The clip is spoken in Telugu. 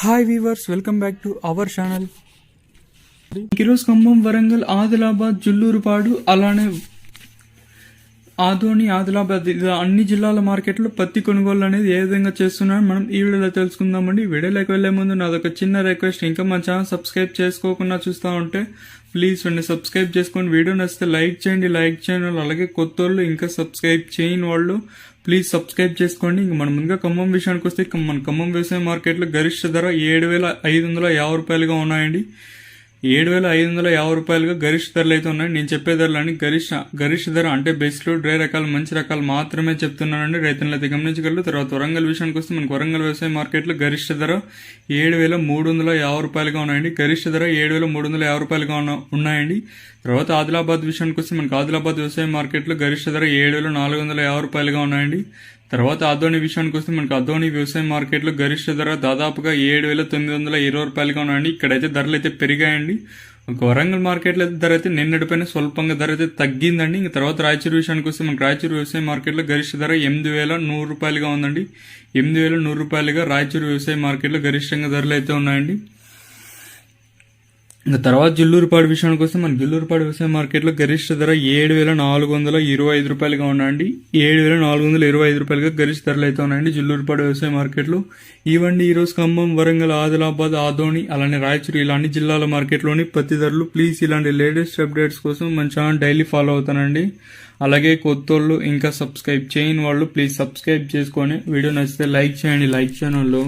Hi weavers, welcome back to our channel. ఈరోజు ఖమ్మం, వరంగల్, ఆదిలాబాద్, జుల్లూరుపాడు, అలానే ఆదోని, ఆదిలాబాద్ ఇలా అన్ని జిల్లాల మార్కెట్లో పత్తి కొనుగోలు అనేది ఏ విధంగా చేస్తున్నారో మనం ఈ వీడియోలో తెలుసుకుందామండి. వీడియోలోకి వెళ్లే ముందు నాదొక చిన్న రిక్వెస్ట్, ఇంకా మా ఛానల్ సబ్స్క్రైబ్ చేసుకోకుండా చూస్తూ ఉంటే ప్లీజ్ వెంటనే సబ్స్క్రైబ్ చేసుకొని, వీడియో నచ్చితే లైక్ చేయండి. అలాగే కొత్త వాళ్ళు ఇంకా సబ్స్క్రైబ్ చేయని వాళ్ళు ప్లీజ్ సబ్స్క్రైబ్ చేసుకోండి. ఇంక మనం ముందుగా ఖమ్మం విషయానికి వస్తే, మన ఖమ్మం వ్యవసాయ మార్కెట్లో గరిష్ట ధర 7,550 రూపాయలుగా ఉన్నాయండి. 7,550 రూపాయలుగా గరిష్ట ధరలు అయితే ఉన్నాయి. నేను చెప్పే ధరలని గరిష్ట ధర అంటే బెస్ట్ డ్రై రకాలు, మంచి రకాలు మాత్రమే చెప్తున్నానండి. రైతులను అయితే గమనించగలరు. తర్వాత వరంగల్ విషయానికి వస్తే, మనకు వరంగల్ వ్యవసాయ మార్కెట్లో గరిష్ట ధర 7,350 రూపాయలుగా ఉన్నాయండి. గరిష్ట ధర 7,350 రూపాయలుగా ఉన్నాయండి. తర్వాత ఆదిలాబాద్ విషయానికి వస్తే, మనకు ఆదిలాబాద్ వ్యవసాయ మార్కెట్లో గరిష్ట ధర 7,450 రూపాయలుగా ఉన్నాయండి. తర్వాత ఆదోని విషయానికి వస్తే, మనకు ఆదోని వ్యవసాయ మార్కెట్లో గరిష్ట ధర దాదాపుగా 7,920 రూపాయలుగా ఉన్నాయండి. ఇక్కడైతే ధరలు అయితే పెరిగాయండి. వరంగల్ మార్కెట్లో అయితే ధర అయితే నిన్నటిపైన స్వల్పంగా ధర అయితే తగ్గిందండి. ఇంకా తర్వాత రాయచూరు విషయానికి వస్తే, మనకు రాయచూరు వ్యవసాయ మార్కెట్లో గరిష్ట ధర 8,100 రూపాయలుగా ఉందండి. 8,100 రూపాయలుగా రాయచూరు వ్యవసాయ మార్కెట్లో గరిష్టంగా ధరలు అయితే ఉన్నాయండి. ఇంకా తర్వాత జుల్లూరుపాడు విషయానికి వస్తే, మన జుల్లూరుపాడు వ్యవసాయ మార్కెట్లో గరిష్ట ధర 7,425 రూపాయలుగా ఉన్నాయండి. 7,425 రూపాయలుగా గరిష్ట ధరలు అయితే ఉన్నాయండి జుల్లూరుపాడు వ్యవసాయ మార్కెట్లో. ఇవ్వండి ఈరోజు ఖమ్మం, వరంగల్, ఆదిలాబాద్, ఆదోని, అలానే రాయచూరు ఇలా అన్ని జిల్లాల మార్కెట్లోని పత్తి ధరలు. ప్లీజ్ ఇలాంటి లేటెస్ట్ అప్డేట్స్ కోసం మన ఛానల్ డైలీ ఫాలో అవుతానండి. అలాగే కొత్త వాళ్ళు ఇంకా సబ్స్క్రైబ్ చేయని వాళ్ళు ప్లీజ్ సబ్స్క్రైబ్ చేసుకొని, వీడియో నచ్చితే లైక్ చేయండి. లైక్ చేయని వాళ్ళు